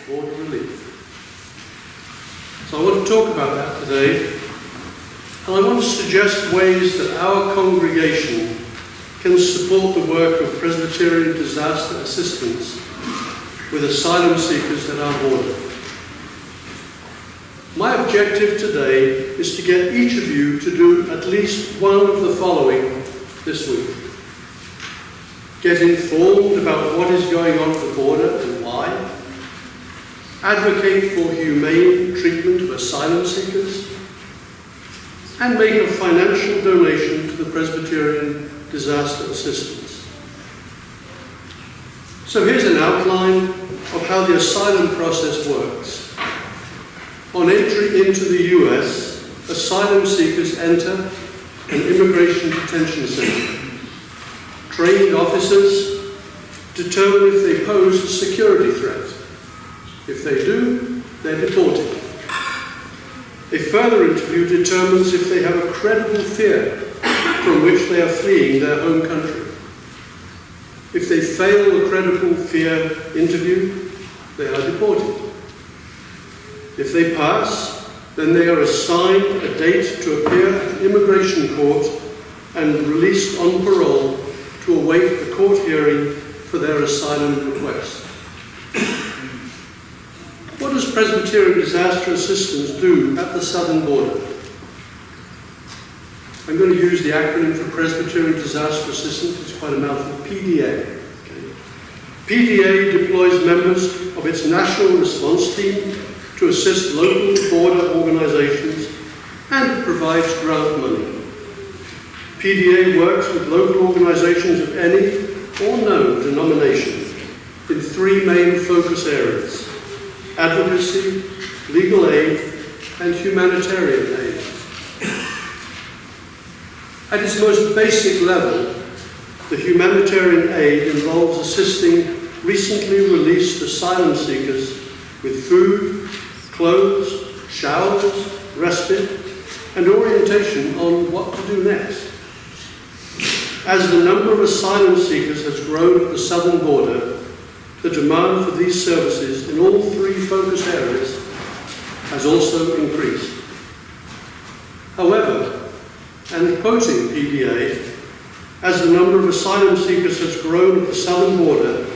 border relief. So I want to talk about that today, and I want to suggest ways that our congregation can support the work of Presbyterian disaster assistance with asylum seekers at our border. My objective today is to get each of you to do at least one of the following this week. Get informed about what is going on at the border and why. Advocate for humane treatment of asylum seekers. And make a financial donation to the Presbyterian disaster assistance. So here's an outline of how the asylum process works. On entry into the US, asylum seekers enter an immigration detention center. Trained officers determine if they pose a security threat. If they do, they're deported. A further interview determines if they have a credible fear from which they are fleeing their home country. If they fail the credible fear interview, they are deported. If they pass, then they are assigned a date to appear at an immigration court and released on parole to await the court hearing for their asylum request. What does Presbyterian disaster assistance do at the southern border? I'm going to use the acronym for Presbyterian disaster assistance. It's quite a mouthful. PDA. Okay. PDA deploys members of its national response team to assist local border organizations and provides grant money. PDA works with local organizations of any or no denomination in three main focus areas: advocacy, legal aid, and humanitarian aid. At its most basic level, the humanitarian aid involves assisting recently released asylum seekers with food, clothes, showers, respite, and orientation on what to do next. As the number of asylum seekers has grown at the southern border, the demand for these services in all three focus areas has also increased. However, and quoting PDA, as the number of asylum seekers has grown at the southern border,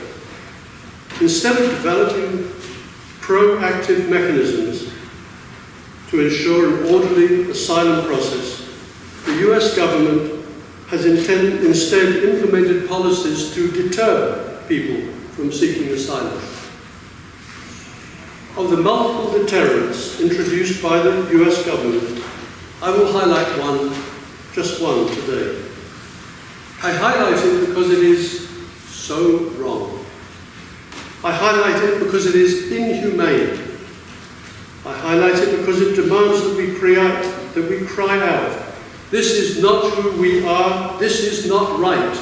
instead of developing proactive mechanisms to ensure an orderly asylum process, the US government has instead implemented policies to deter people from seeking asylum. Of the multiple deterrents introduced by the US government, I will highlight just one today. I highlight it because it is so wrong. I highlight it because it is inhumane. I highlight it because it demands that we cry out, this is not who we are, this is not right.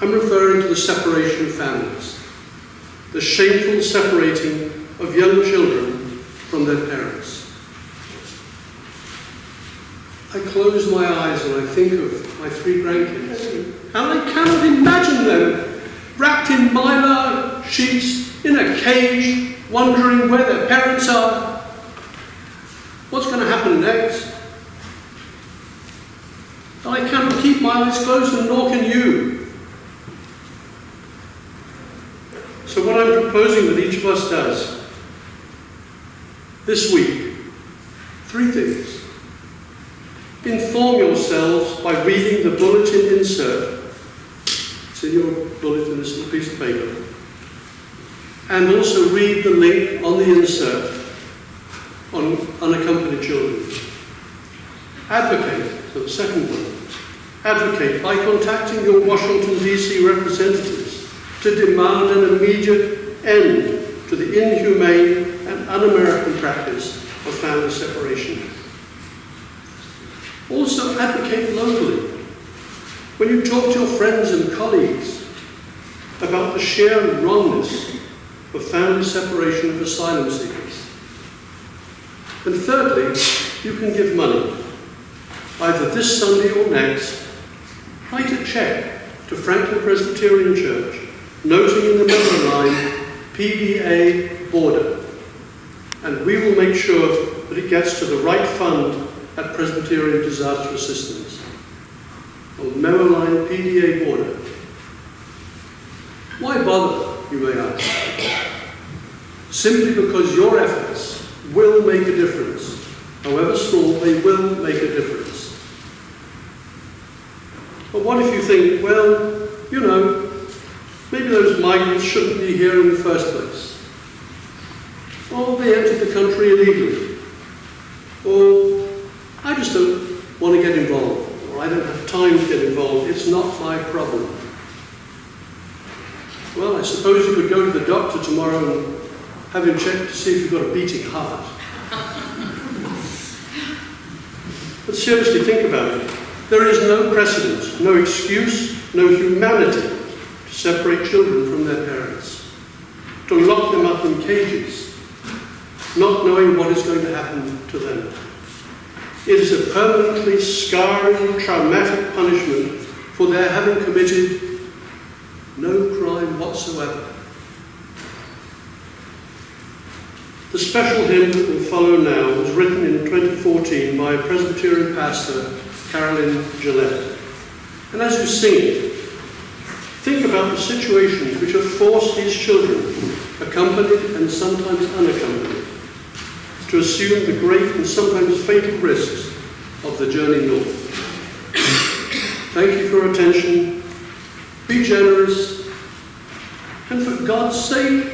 I'm referring to the separation of families, the shameful separating of young children from their parents. I close my eyes and I think of my three grandkids, and I cannot imagine them wrapped in mylar sheets in a cage, wondering where their parents are. What's going to happen next? And I cannot keep my eyes closed, and nor can you. So what I'm proposing that each of us does this week, three things. Inform yourselves by reading the bulletin insert. It's in your bulletin, this little piece of paper. And also read the link on the insert on unaccompanied children. Advocate, so the second one. Advocate by contacting your Washington, D.C. representatives to demand an immediate end to the inhumane and un-American practice of family separation. Also advocate locally. When you talk to your friends and colleagues about the sheer wrongness of family separation of asylum seekers. And thirdly, you can give money. Either this Sunday or next, write a check to Franklin Presbyterian Church, noting in the member line, PDA border, and we will make sure that it gets to the right fund at Presbyterian Disaster Assistance. On Memo Line PDA border. Why bother, you may ask? Simply because your efforts will make a difference. However small, they will make a difference. But what if you think, well, you know, maybe those migrants shouldn't be here in the first place. Or they entered the country illegally. Or I just don't want to get involved. Or I don't have time to get involved. It's not my problem. Well, I suppose you could go to the doctor tomorrow and have him checked to see if you've got a beating heart. But seriously, think about it. There is no precedent, no excuse, no humanity to separate children from their parents, to lock them up in cages, not knowing what is going to happen to them. It is a permanently scarring, traumatic punishment for their having committed no crime whatsoever. The special hymn that will follow now was written in 2014 by a Presbyterian pastor, Carolyn Gillette. And as you sing it, think about the situations which have forced these children, accompanied and sometimes unaccompanied, to assume the great and sometimes fatal risks of the journey north. Thank you for your attention. Be generous, and for God's sake,